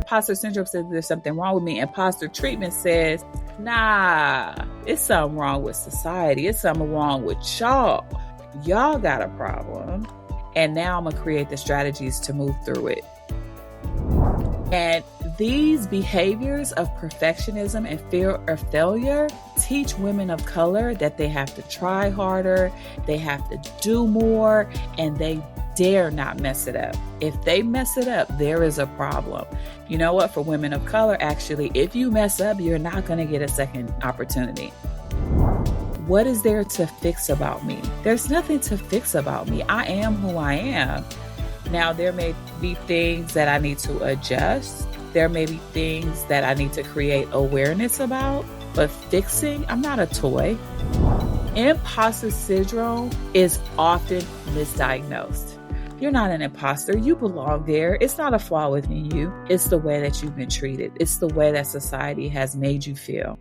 imposter syndrome says there's something wrong with me. Imposter treatment says, nah, it's something wrong with society. It's something wrong with y'all. Y'all got a problem. And now I'm going to create the strategies to move through it. And these behaviors of perfectionism and fear of failure teach women of color that they have to try harder, they have to do more, and they dare not mess it up. If they mess it up, there is a problem. You know what? For women of color, actually, if you mess up, you're not going to get a second opportunity. What is there to fix about me? There's nothing to fix about me. I am who I am. Now, there may be things that I need to adjust. There may be things that I need to create awareness about, but fixing, I'm not a toy. Imposter syndrome is often misdiagnosed. You're not an imposter. You belong there. It's not a flaw within you. It's the way that you've been treated. It's the way that society has made you feel.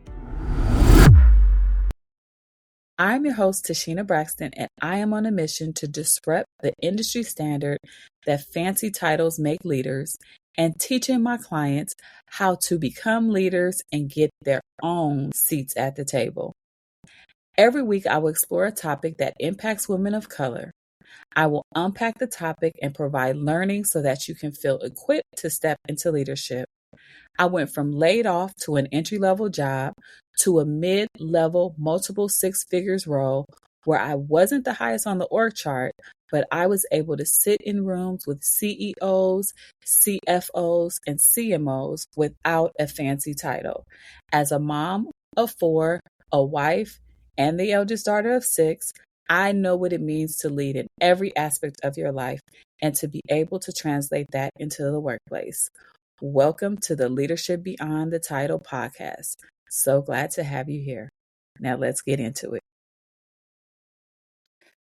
I'm your host, TaSheena Braxton, and I am on a mission to disrupt the industry standard that fancy titles make leaders and teaching my clients how to become leaders and get their own seats at the table. Every week, I will explore a topic that impacts women of color. I will unpack the topic and provide learning so that you can feel equipped to step into leadership. I went from laid off to an entry-level job to a mid-level multiple six figures role where I wasn't the highest on the org chart, but I was able to sit in rooms with CEOs, CFOs, and CMOs without a fancy title. As a mom of 4, a wife, and the eldest daughter of 6, I know what it means to lead in every aspect of your life and to be able to translate that into the workplace. Welcome to the Leadership Beyond the Title podcast. So glad to have you here. Now let's get into it.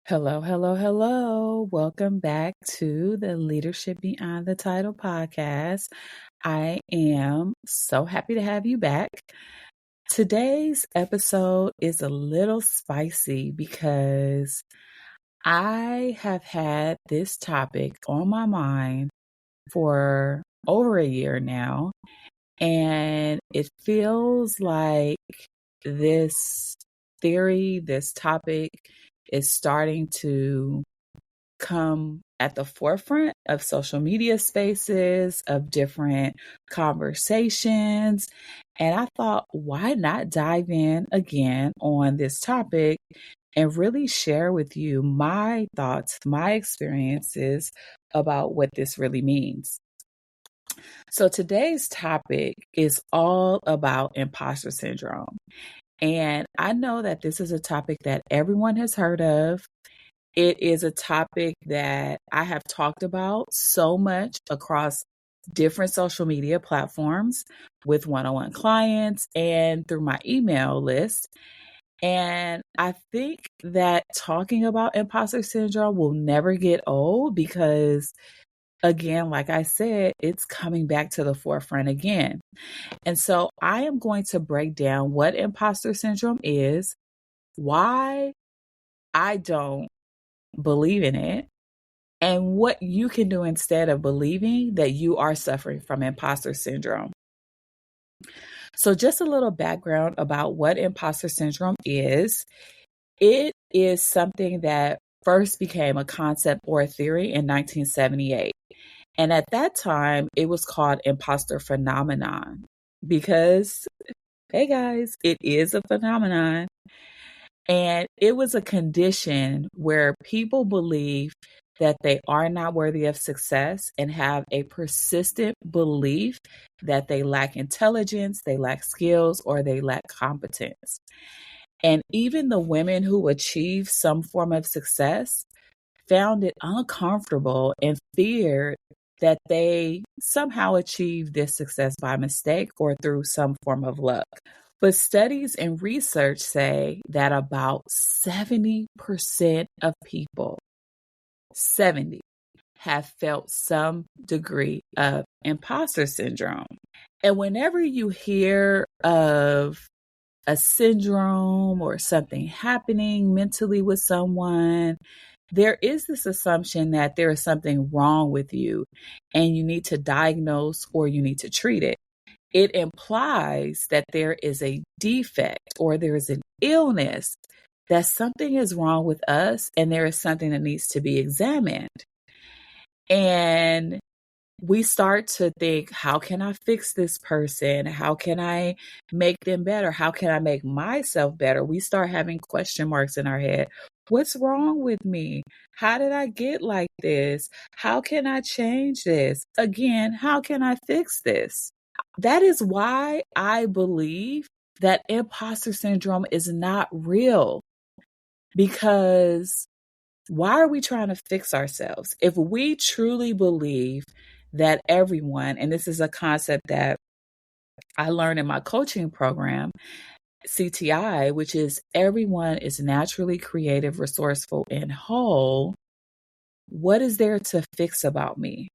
Hello, hello, hello. Welcome back to the Leadership Beyond the Title podcast. I am so happy to have you back. Today's episode is a little spicy because I have had this topic on my mind for over a year now, and it feels like this theory, this topic is starting to come at the forefront of social media spaces, of different conversations. And I thought, why not dive in again on this topic and really share with you my thoughts, my experiences about what this really means. So today's topic is all about imposter syndrome. And I know that this is a topic that everyone has heard of. It is a topic that I have talked about so much across different social media platforms with one-on-one clients and through my email list. And I think that talking about imposter syndrome will never get old because, again, like I said, it's coming back to the forefront again. And so I am going to break down what imposter syndrome is, why I don't believe in it, and what you can do instead of believing that you are suffering from imposter syndrome. So just a little background about what imposter syndrome is. It is something that first became a concept or a theory in 1978. And at that time, it was called imposter phenomenon because, hey guys, it is a phenomenon. And it was a condition where people believe that they are not worthy of success and have a persistent belief that they lack intelligence, they lack skills, or they lack competence. And even the women who achieved some form of success found it uncomfortable and feared that they somehow achieved this success by mistake or through some form of luck. But studies and research say that about 70% of people, 70, have felt some degree of imposter syndrome. And whenever you hear of a syndrome or something happening mentally with someone, there is this assumption that there is something wrong with you and you need to diagnose or you need to treat it. It implies that there is a defect or there is an illness, that something is wrong with us and there is something that needs to be examined. And we start to think, how can I fix this person? How can I make them better? How can I make myself better? We start having question marks in our head. What's wrong with me? How did I get like this? How can I change this? Again, how can I fix this? That is why I believe that imposter syndrome is not real. Because why are we trying to fix ourselves? If we truly believe that everyone, and this is a concept that I learned in my coaching program, CTI, which is everyone is naturally creative, resourceful, and whole, what is there to fix about me?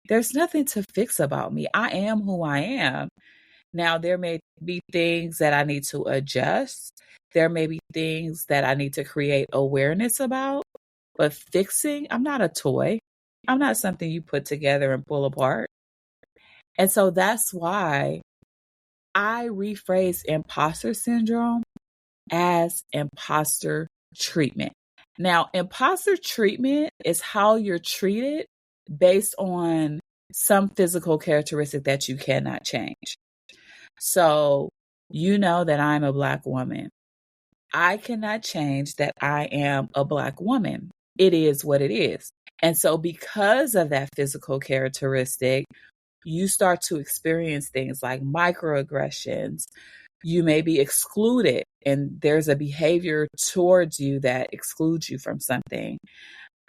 There's nothing to fix about me. I am who I am. Now, there may be things that I need to adjust. There may be things that I need to create awareness about. But fixing, I'm not a toy. I'm not something you put together and pull apart. And so that's why I rephrase imposter syndrome as imposter treatment. Now, imposter treatment is how you're treated based on some physical characteristic that you cannot change. So, you know that I'm a Black woman. I cannot change that I am a Black woman. It is what it is. And so because of that physical characteristic, you start to experience things like microaggressions. You may be excluded, and there's a behavior towards you that excludes you from something.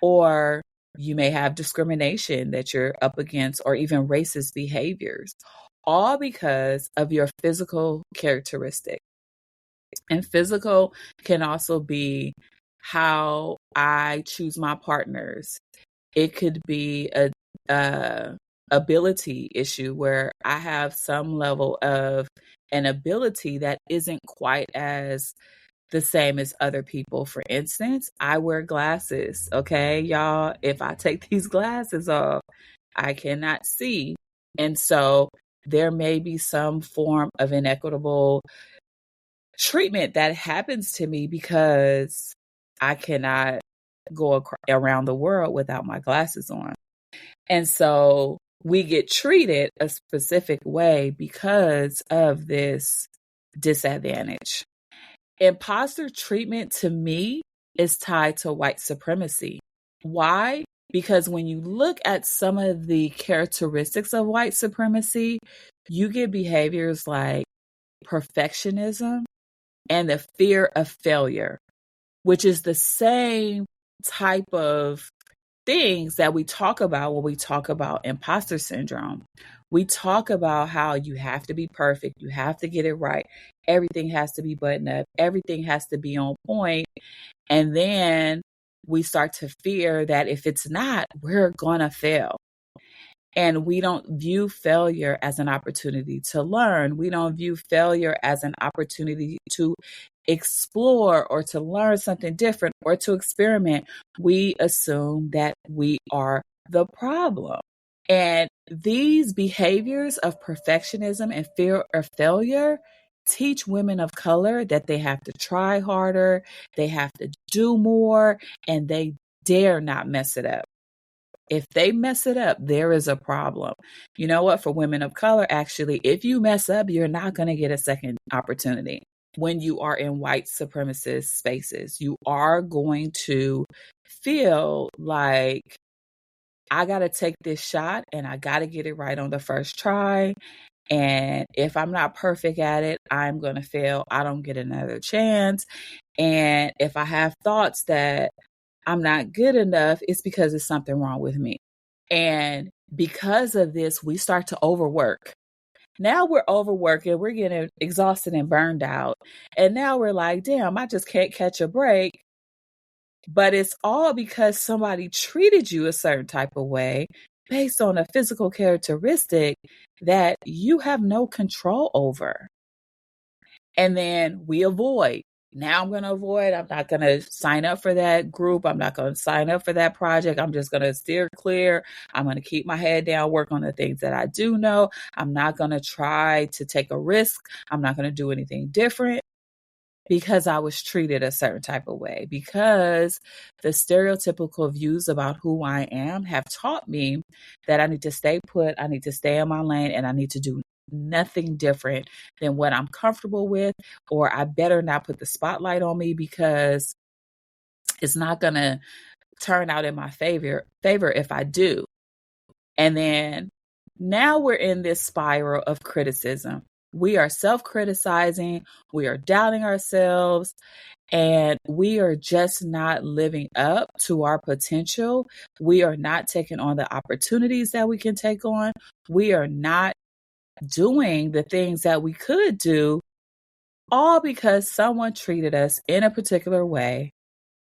Or you may have discrimination that you're up against, or even racist behaviors, all because of your physical characteristic. And physical can also be how I choose my partners. It could be a ability issue where I have some level of an ability that isn't quite as the same as other people. For instance, I wear glasses. Okay, y'all, if I take these glasses off, I cannot see. And so there may be some form of inequitable treatment that happens to me because I cannot go around the world without my glasses on. And so we get treated a specific way because of this disadvantage. Imposter treatment to me is tied to white supremacy. Why? Because when you look at some of the characteristics of white supremacy, you get behaviors like perfectionism and the fear of failure, which is the same type of things that we talk about when we talk about imposter syndrome. We talk about how you have to be perfect, you have to get it right, everything has to be buttoned up, everything has to be on point. And then we start to fear that if it's not, we're gonna fail. And we don't view failure as an opportunity to learn. We don't view failure as an opportunity to explore or to learn something different or to experiment. We assume that we are the problem. And these behaviors of perfectionism and fear of failure teach women of color that they have to try harder, they have to do more, and they dare not mess it up. If they mess it up, there is a problem. You know what? For women of color, actually, if you mess up, you're not going to get a second opportunity. When you are in white supremacist spaces, you are going to feel like, I got to take this shot and I got to get it right on the first try. And if I'm not perfect at it, I'm going to fail. I don't get another chance. And if I have thoughts that I'm not good enough, it's because there's something wrong with me. And because of this, we start to overwork. Now we're overworking, we're getting exhausted and burned out. And now we're like, damn, I just can't catch a break. But it's all because somebody treated you a certain type of way based on a physical characteristic that you have no control over. And then we avoid. Now I'm going to avoid. I'm not going to sign up for that group. I'm not going to sign up for that project. I'm just going to steer clear. I'm going to keep my head down, work on the things that I do know. I'm not going to try to take a risk. I'm not going to do anything different because I was treated a certain type of way, because the stereotypical views about who I am have taught me that I need to stay put, I need to stay in my lane, and I need to do nothing different than what I'm comfortable with, or I better not put the spotlight on me because it's not going to turn out in my favor if I do. And then now we're in this spiral of criticism. We are self-criticizing, we are doubting ourselves, and we are just not living up to our potential. We are not taking on the opportunities that we can take on. We are not doing the things that we could do, all because someone treated us in a particular way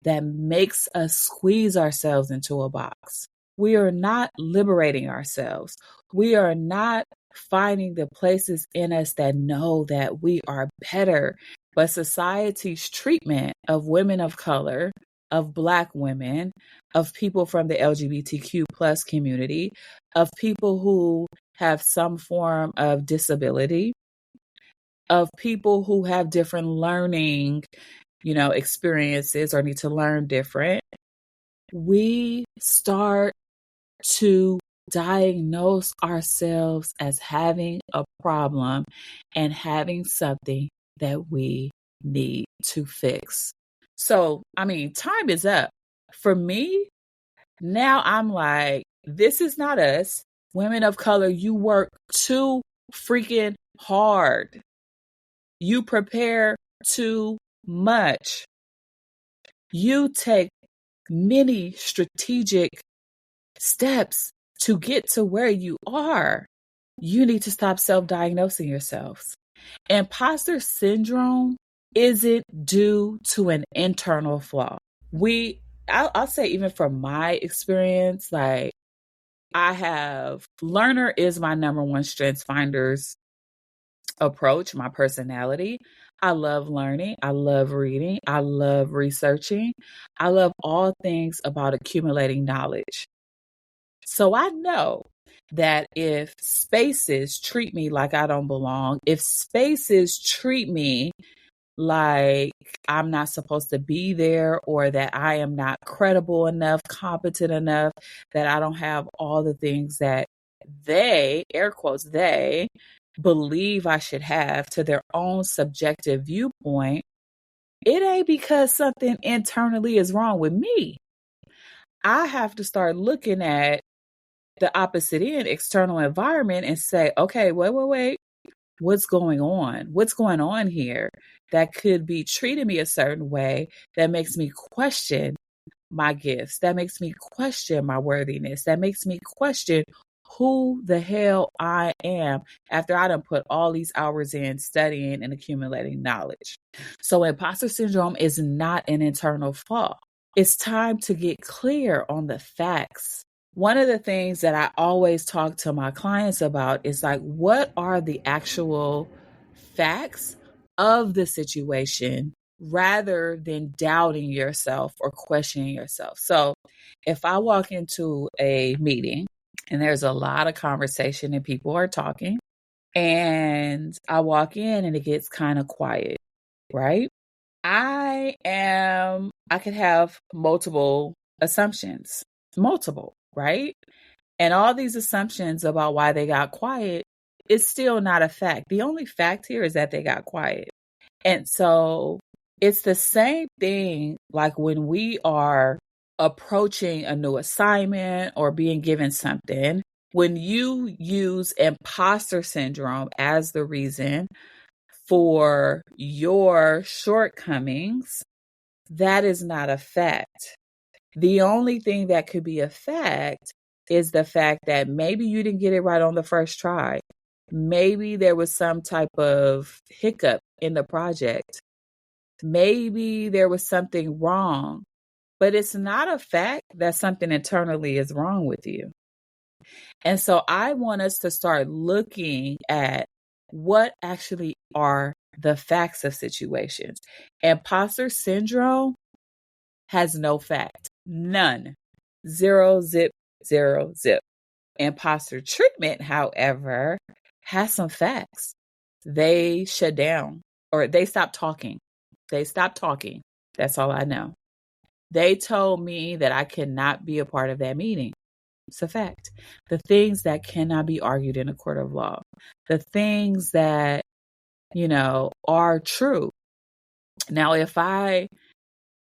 that makes us squeeze ourselves into a box. We are not liberating ourselves. We are not finding the places in us that know that we are better. But society's treatment of women of color, of Black women, of people from the LGBTQ plus community, of people who have some form of disability, of people who have different learning, experiences or need to learn different, we start to diagnose ourselves as having a problem and having something that we need to fix. So, time is up. For me, now I'm like, this is not us. Women of color, you work too freaking hard. You prepare too much. You take many strategic steps to get to where you are. You need to stop self-diagnosing yourselves. Imposter syndrome isn't due to an internal flaw. I'll say, even from my experience, like, learner is my number one strengths finders approach, my personality. I love learning. I love reading. I love researching. I love all things about accumulating knowledge. So I know that if spaces treat me like I don't belong, if spaces treat me like I'm not supposed to be there, or that I am not credible enough, competent enough, that I don't have all the things that they, air quotes, they believe I should have to their own subjective viewpoint, it ain't because something internally is wrong with me. I have to start looking at the opposite end, external environment, and say, okay, wait. What's going on? What's going on here that could be treating me a certain way that makes me question my gifts, that makes me question my worthiness, that makes me question who the hell I am after I done put all these hours in studying and accumulating knowledge. So imposter syndrome is not an internal flaw. It's time to get clear on the facts. One of the things that I always talk to my clients about is like, what are the actual facts of the situation, rather than doubting yourself or questioning yourself. So if I walk into a meeting and there's a lot of conversation and people are talking, and I walk in and it gets kind of quiet, right? I could have multiple assumptions, right? And all these assumptions about why they got quiet is still not a fact. The only fact here is that they got quiet. And so it's the same thing like when we are approaching a new assignment or being given something. When you use imposter syndrome as the reason for your shortcomings, that is not a fact. The only thing that could be a fact is the fact that maybe you didn't get it right on the first try. Maybe there was some type of hiccup in the project. Maybe there was something wrong, but it's not a fact that something internally is wrong with you. And so I want us to start looking at what actually are the facts of situations. Imposter syndrome has no fact. None. Zero, zip, zero, zip. Imposter treatment, however, has some facts. They shut down or they stopped talking. They stopped talking. That's all I know. They told me that I cannot be a part of that meeting. It's a fact. The things that cannot be argued in a court of law, the things that, are true. Now, if I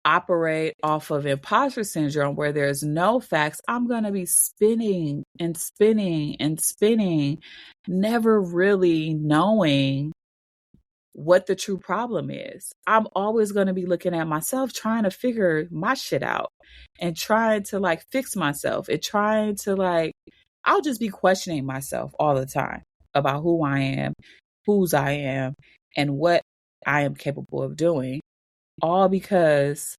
operate off of imposter syndrome where there's no facts, I'm going to be spinning and spinning and spinning, never really knowing what the true problem is. I'm always going to be looking at myself, trying to figure my shit out and trying to fix myself and trying to I'll just be questioning myself all the time about who I am, whose I am, and what I am capable of doing, all because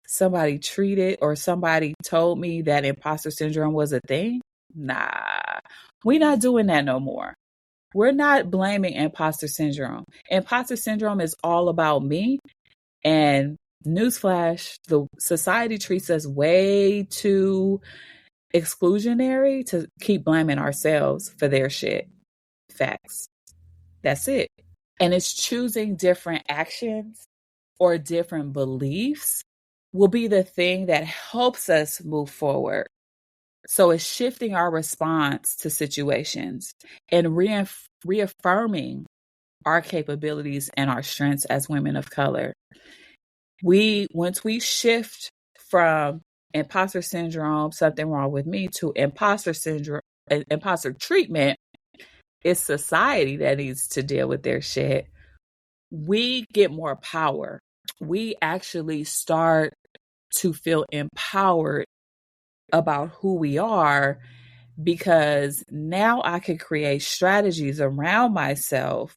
somebody treated or somebody told me that imposter syndrome was a thing. Nah, we're not doing that no more. We're not blaming imposter syndrome. Imposter syndrome is all about me. And newsflash, the society treats us way too exclusionary to keep blaming ourselves for their shit. Facts. That's it. And it's choosing different actions or different beliefs will be the thing that helps us move forward. So it's shifting our response to situations and reaffirming our capabilities and our strengths as women of color. Once we shift from imposter syndrome, something wrong with me, to imposter syndrome, imposter treatment, it's society that needs to deal with their shit. We get more power. We actually start to feel empowered about who we are, because now I can create strategies around myself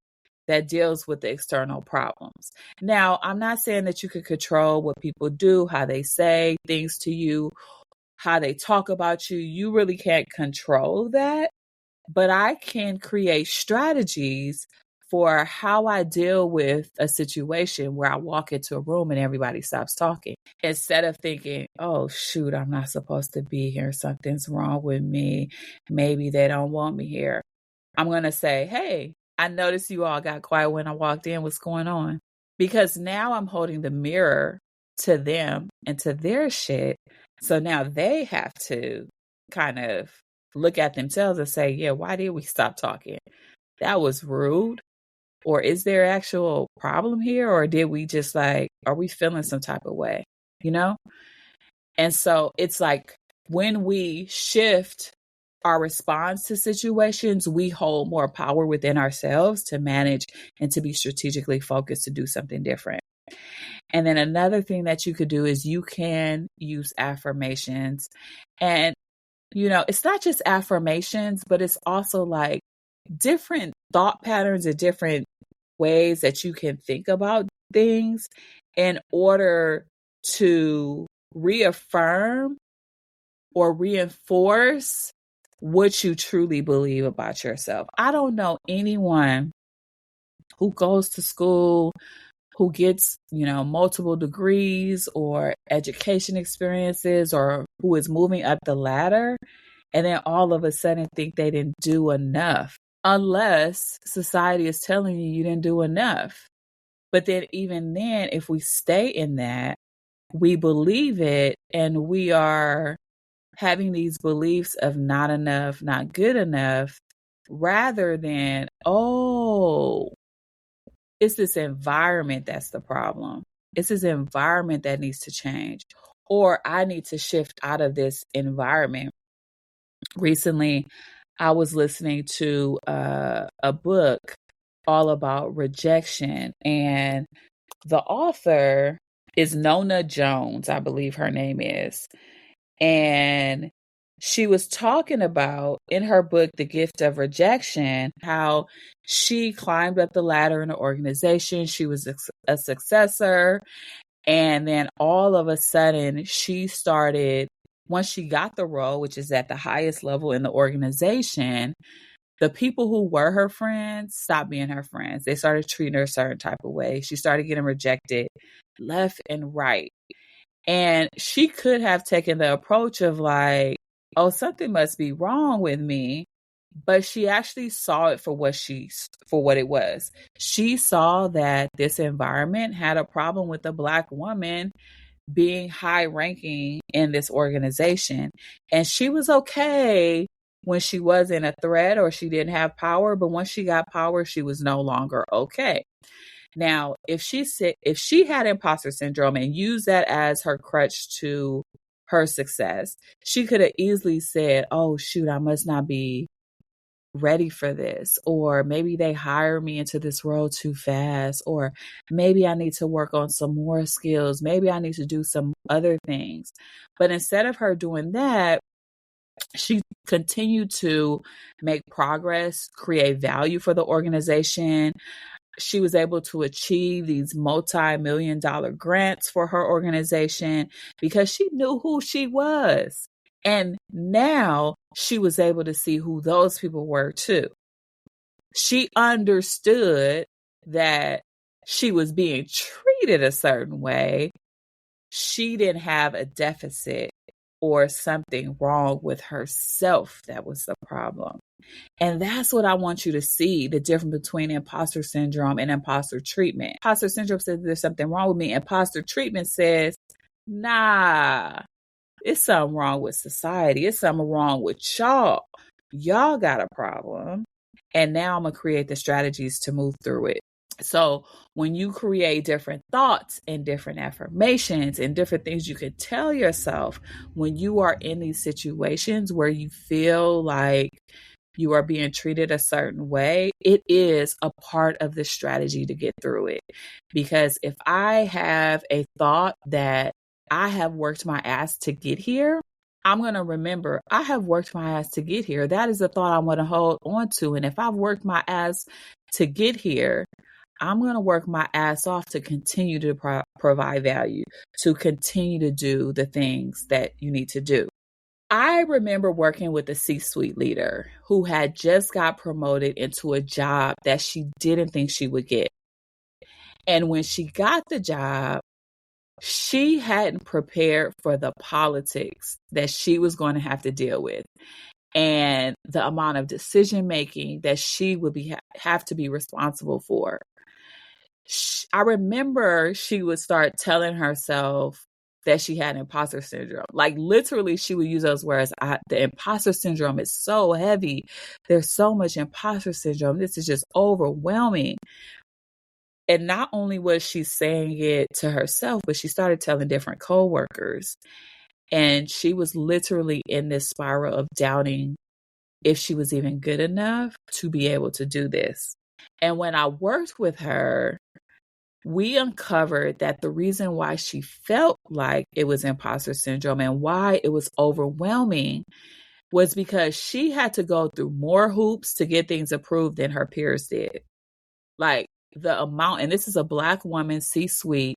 that deals with the external problems. Now, I'm not saying that you can control what people do, how they say things to you, how they talk about you. You really can't control that, but I can create strategies for how I deal with a situation where I walk into a room and everybody stops talking. Instead of thinking, oh, shoot, I'm not supposed to be here. Something's wrong with me. Maybe they don't want me here. I'm going to say, hey, I noticed you all got quiet when I walked in. What's going on? Because now I'm holding the mirror to them and to their shit. So now they have to kind of look at themselves and say, yeah, why did we stop talking? That was rude. Or is there actual problem here? Or did we just are we feeling some type of way? And so it's when we shift our response to situations, we hold more power within ourselves to manage and to be strategically focused to do something different. And then another thing that you could do is you can use affirmations. And, it's not just affirmations, but it's also different thought patterns and different ways that you can think about things in order to reaffirm or reinforce what you truly believe about yourself. I don't know anyone who goes to school, who gets, multiple degrees or education experiences, or who is moving up the ladder, and then all of a sudden think they didn't do enough, unless society is telling you didn't do enough. But then even then, if we stay in that, we believe it, and we are having these beliefs of not enough, not good enough, rather than, oh, it's this environment that's the problem. It's this environment that needs to change, or I need to shift out of this environment. Recently, I was listening to a book all about rejection, and the author is Nona Jones, I believe her name is. And she was talking about in her book, The Gift of Rejection, how she climbed up the ladder in the organization. She was a successor. And then all of a sudden she started, once she got the role, which is at the highest level in the organization, the people who were her friends stopped being her friends. They started treating her a certain type of way. She started getting rejected left and right. And she could have taken the approach of like, oh, something must be wrong with me. But she actually saw it for what it was. She saw that this environment had a problem with a Black woman being high ranking in this organization. And she was okay when she wasn't a threat or she didn't have power. But once she got power, she was no longer okay. Now, if she had imposter syndrome and used that as her crutch to her success, she could have easily said, oh, shoot, I must not be ready for this, or maybe they hire me into this role too fast, or maybe I need to work on some more skills, maybe I need to do some other things. But instead of her doing that, she continued to make progress, create value for the organization. She was able to achieve these multi-million-dollar grants for her organization because she knew who she was. And now she was able to see who those people were too. She understood that she was being treated a certain way. She didn't have a deficit or something wrong with herself that was the problem. And that's what I want you to see, the difference between imposter syndrome and imposter treatment. Imposter syndrome says there's something wrong with me. Imposter treatment says, nah, it's something wrong with society. It's something wrong with y'all. Y'all got a problem. And now I'm going to create the strategies to move through it. So when you create different thoughts and different affirmations and different things you could tell yourself when you are in these situations where you feel like you are being treated a certain way, it is a part of the strategy to get through it. Because if I have a thought that I have worked my ass to get here, I'm going to remember I have worked my ass to get here. That is a thought I want to hold on to. And if I've worked my ass to get here, I'm going to work my ass off to continue to provide value, to continue to do the things that you need to do. I remember working with a C-suite leader who had just got promoted into a job that she didn't think she would get. And when she got the job, she hadn't prepared for the politics that she was going to have to deal with and the amount of decision making that she would have to be responsible for. I remember she would start telling herself that she had imposter syndrome. Like literally she would use those words. The imposter syndrome is so heavy. There's so much imposter syndrome. This is just overwhelming. And not only was she saying it to herself, but she started telling different coworkers. And she was literally in this spiral of doubting if she was even good enough to be able to do this. And when I worked with her, we uncovered that the reason why she felt like it was imposter syndrome and why it was overwhelming was because she had to go through more hoops to get things approved than her peers did. Like the amount, and this is a Black woman C-suite,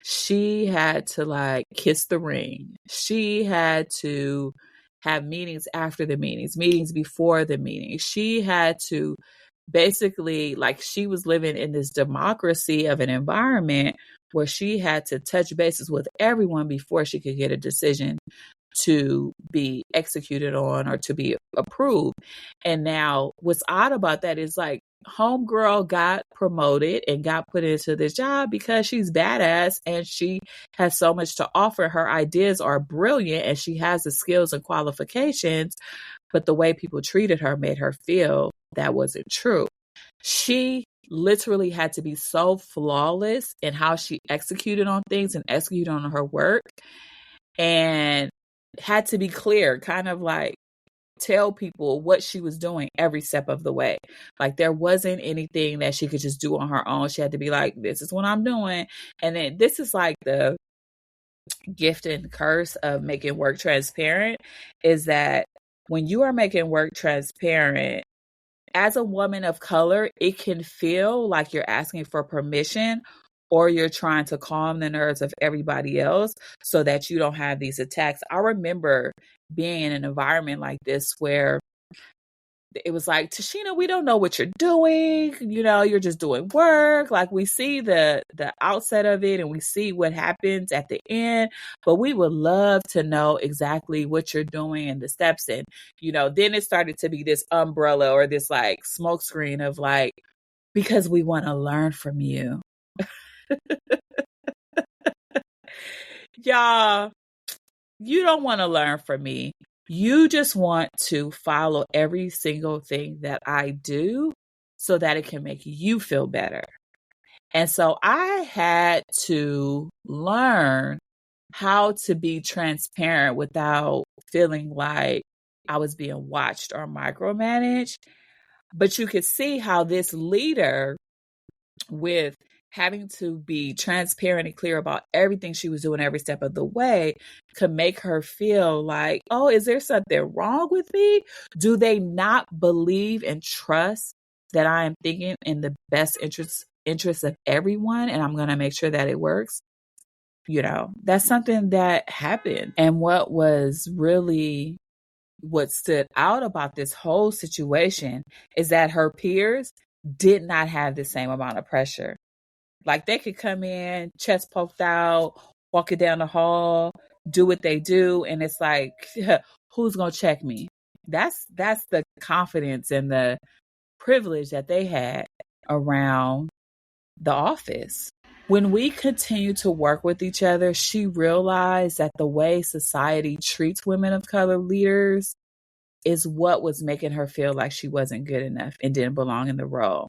she had to like kiss the ring. She had to have meetings after the meetings before the meetings. She had to basically, like, she was living in this democracy of an environment where she had to touch bases with everyone before she could get a decision to be executed on or to be approved. And now what's odd about that is like homegirl got promoted and got put into this job because she's badass and she has so much to offer. Her ideas are brilliant and she has the skills and qualifications, but the way people treated her made her feel that wasn't true. She literally had to be so flawless in how she executed on things and executed on her work, and had to be clear, kind of like tell people what she was doing every step of the way. Like there wasn't anything that she could just do on her own. She had to be like, this is what I'm doing. And then this is like the gift and curse of making work transparent, is that when you are making work transparent, as a woman of color, it can feel like you're asking for permission or you're trying to calm the nerves of everybody else so that you don't have these attacks. I remember being in an environment like this where it was like, TaSheena, we don't know what you're doing. You're just doing work. Like, we see the outset of it and we see what happens at the end, but we would love to know exactly what you're doing and the steps. And, then it started to be this umbrella or this like smoke screen of like, because we want to learn from you. Y'all, you don't want to learn from me. You just want to follow every single thing that I do so that it can make you feel better. And so I had to learn how to be transparent without feeling like I was being watched or micromanaged. But you could see how this leader, with having to be transparent and clear about everything she was doing every step of the way, could make her feel like, oh, is there something wrong with me? Do they not believe and trust that I am thinking in the best interest of everyone and I'm going to make sure that it works? That's something that happened. And what stood out about this whole situation is that her peers did not have the same amount of pressure. Like, they could come in, chest poked out, walking down the hall, do what they do. And it's like, who's going to check me? That's the confidence and the privilege that they had around the office. When we continue to work with each other, she realized that the way society treats women of color leaders is what was making her feel like she wasn't good enough and didn't belong in the role.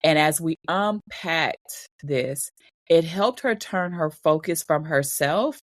And as we unpacked this, it helped her turn her focus from herself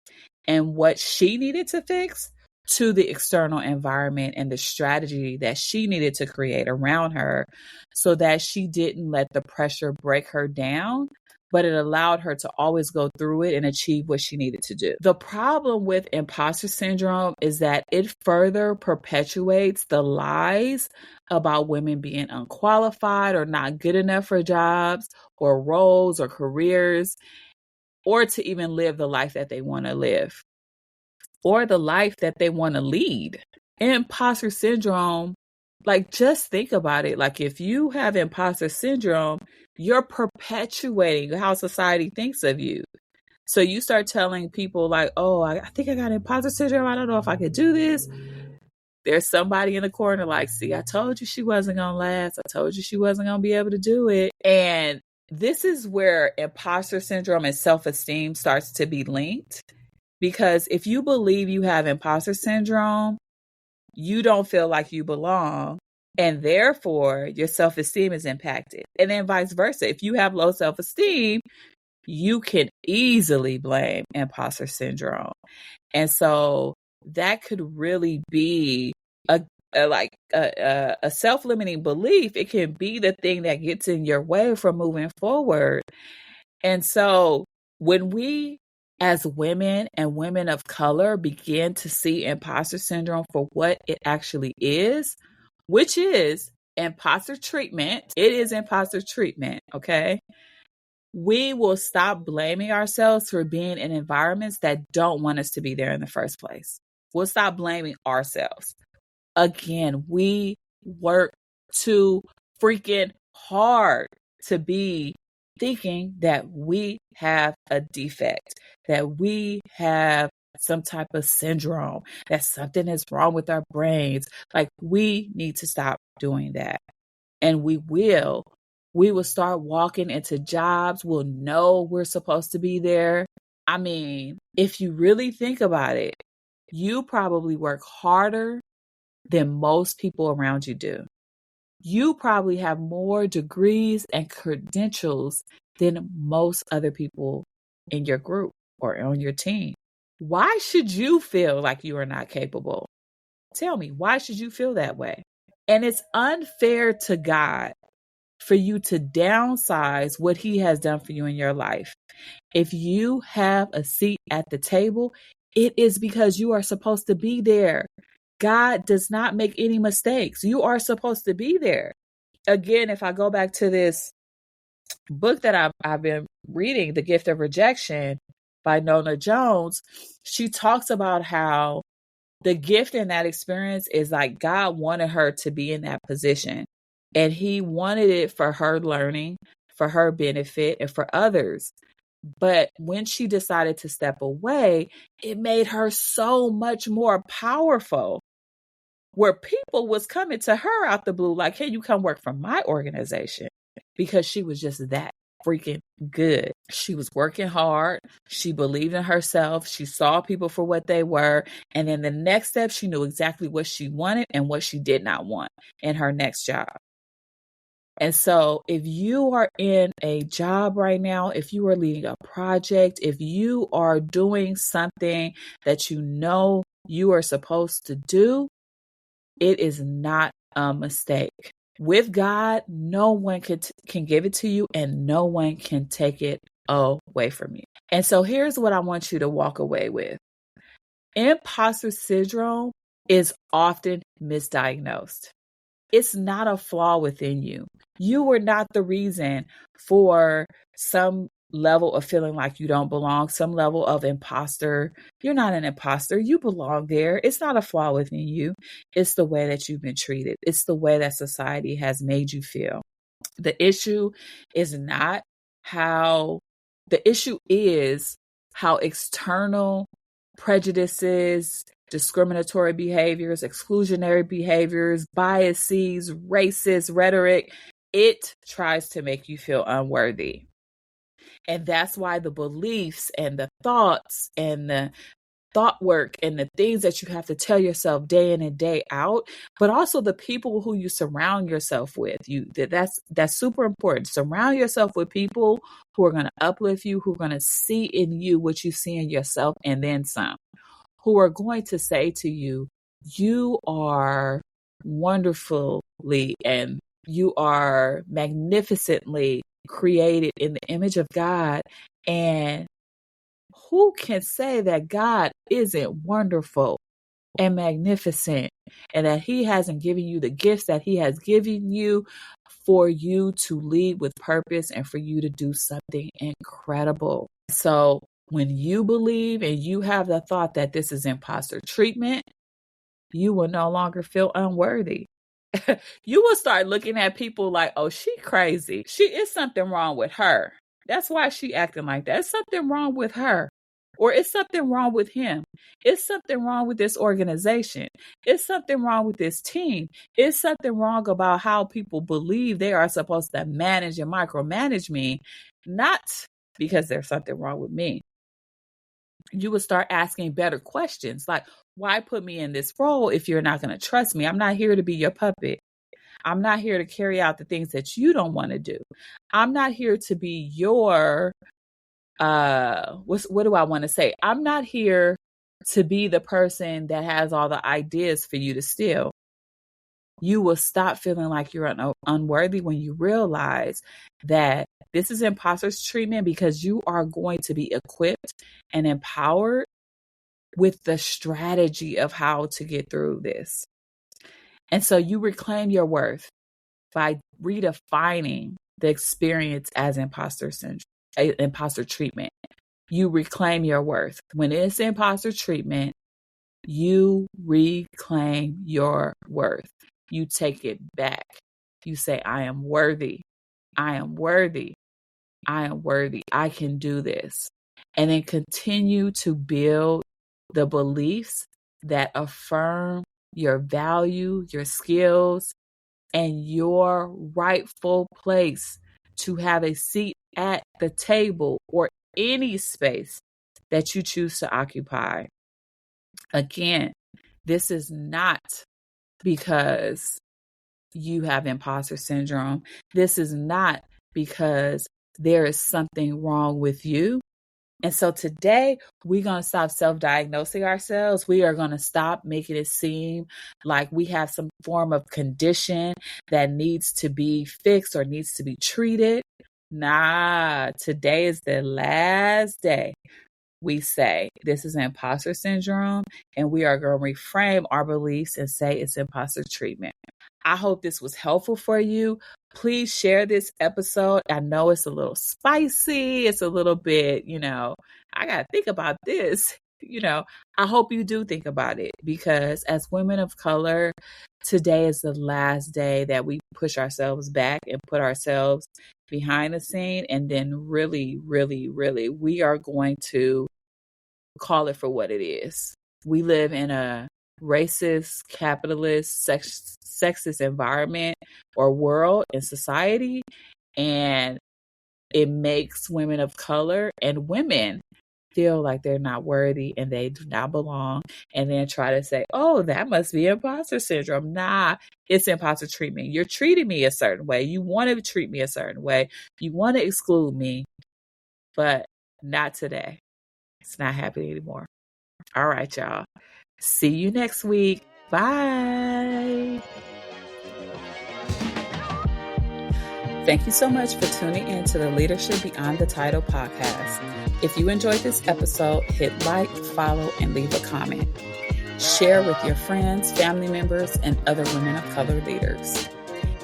and what she needed to fix to the external environment and the strategy that she needed to create around her so that she didn't let the pressure break her down, but it allowed her to always go through it and achieve what she needed to do. The problem with imposter syndrome is that it further perpetuates the lies about women being unqualified or not good enough for jobs or roles or careers, or to even live the life that they want to live or the life that they want to lead. Imposter syndrome, like, just think about it. Like, if you have imposter syndrome, you're perpetuating how society thinks of you. So you start telling people like, oh, I think I got imposter syndrome. I don't know if I could do this. There's somebody in the corner like, see, I told you she wasn't going to last. I told you she wasn't going to be able to do it. And this is where imposter syndrome and self-esteem starts to be linked. Because if you believe you have imposter syndrome, you don't feel like you belong. And therefore, your self-esteem is impacted. And then vice versa. If you have low self-esteem, you can easily blame imposter syndrome. And so that could really be a self-limiting belief. It can be the thing that gets in your way from moving forward. And so when we, as women and women of color, begin to see imposter syndrome for what it actually is, which is imposter treatment. It is imposter treatment, okay? We will stop blaming ourselves for being in environments that don't want us to be there in the first place. We'll stop blaming ourselves. Again, we work too freaking hard to be thinking that we have a defect, that we have some type of syndrome, that something is wrong with our brains. Like, we need to stop doing that. And we will start walking into jobs. We'll know we're supposed to be there. I mean, if you really think about it, you probably work harder than most people around you do. You probably have more degrees and credentials than most other people in your group or on your team. Why should you feel like you are not capable? Tell me, why should you feel that way? And it's unfair to God for you to downsize what He has done for you in your life. If you have a seat at the table, it is because you are supposed to be there. God does not make any mistakes. You are supposed to be there. Again, if I go back to this book that I've been reading, The Gift of Rejection by Nona Jones, she talks about how the gift in that experience is like God wanted her to be in that position, and he wanted it for her learning, for her benefit, and for others. But when she decided to step away, it made her so much more powerful, where people was coming to her out the blue like, hey, you come work for my organization, because she was just that freaking good. She was working hard. She believed in herself. She saw people for what they were. And then the next step, she knew exactly what she wanted and what she did not want in her next job. And so if you are in a job right now, if you are leading a project, if you are doing something that you know you are supposed to do, it is not a mistake. With God, no one can give it to you, and no one can take it away from you. And so here's what I want you to walk away with. Imposter syndrome is often misdiagnosed. It's not a flaw within you. You were not the reason for some level of feeling like you don't belong, some level of imposter. You're not an imposter. You belong there. It's not a flaw within you. It's the way that you've been treated. It's the way that society has made you feel. The issue is not the issue is how external prejudices, discriminatory behaviors, exclusionary behaviors, biases, racist rhetoric, it tries to make you feel unworthy. And that's why the beliefs and the thoughts and the thought work and the things that you have to tell yourself day in and day out, but also the people who you surround yourself with. That's super important. Surround yourself with people who are going to uplift you, who are going to see in you what you see in yourself and then some, who are going to say to you, you are wonderfully and you are magnificently created in the image of God. And who can say that God isn't wonderful and magnificent, and that he hasn't given you the gifts that he has given you for you to lead with purpose and for you to do something incredible? So when you believe and you have the thought that this is imposter treatment, you will no longer feel unworthy. You will start looking at people like, oh, she crazy. She is something wrong with her. That's why she acting like that. It's something wrong with her. Or it's something wrong with him. It's something wrong with this organization. It's something wrong with this team. It's something wrong about how people believe they are supposed to manage and micromanage me, not because there's something wrong with me. You would start asking better questions like, why put me in this role if you're not going to trust me? I'm not here to be your puppet. I'm not here to carry out the things that you don't want to do. I'm not here to be your, what do I want to say? I'm not here to be the person that has all the ideas for you to steal. You will stop feeling like you're unworthy when you realize that this is imposter treatment, because you are going to be equipped and empowered with the strategy of how to get through this. And so you reclaim your worth by redefining the experience as imposter treatment. You reclaim your worth. When it's imposter treatment, you reclaim your worth. You take it back. You say, I am worthy. I am worthy. I am worthy. I can do this. And then continue to build the beliefs that affirm your value, your skills, and your rightful place to have a seat at the table or any space that you choose to occupy. Again, this is not because you have imposter syndrome. This is not because there is something wrong with you. And so today we're going to stop self-diagnosing ourselves. We are going to stop making it seem like we have some form of condition that needs to be fixed or needs to be treated. Nah, today is the last day we say this is imposter syndrome, and we are going to reframe our beliefs and say it's imposter treatment. I hope this was helpful for you. Please share this episode. I know it's a little spicy. It's a little bit, I got to think about this. I hope you do think about it, because as women of color, today is the last day that we push ourselves back and put ourselves behind the scene. And then really, really, really, we are going to call it for what it is. We live in a racist, capitalist, sexist environment or world and society. And it makes women of color and women feel like they're not worthy and they do not belong, and then try to say, oh, that must be imposter syndrome. Nah, it's imposter treatment. You're treating me a certain way. You want to treat me a certain way. You want to exclude me, but not today. It's not happening anymore. All right, y'all. See you next week. Bye. Thank you so much for tuning in to the Leadership Beyond the Title podcast. If you enjoyed this episode, hit like, follow, and leave a comment. Share with your friends, family members, and other women of color leaders.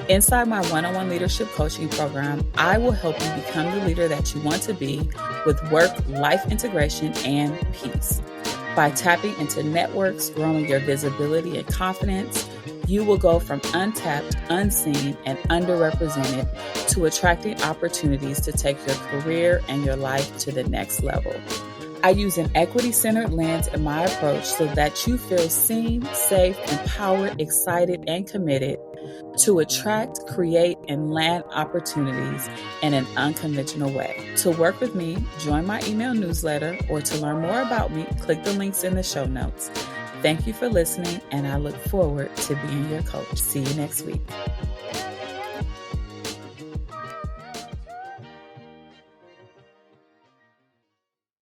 Inside my one-on-one leadership coaching program, I will help you become the leader that you want to be with work-life integration and peace. By tapping into networks, growing your visibility and confidence, you will go from untapped, unseen, and underrepresented to attracting opportunities to take your career and your life to the next level. I use an equity-centered lens in my approach so that you feel seen, safe, empowered, excited, and committed to attract, create, and land opportunities in an unconventional way. To work with me, join my email newsletter, or to learn more about me, click the links in the show notes. Thank you for listening, and I look forward to being your coach. See you next week.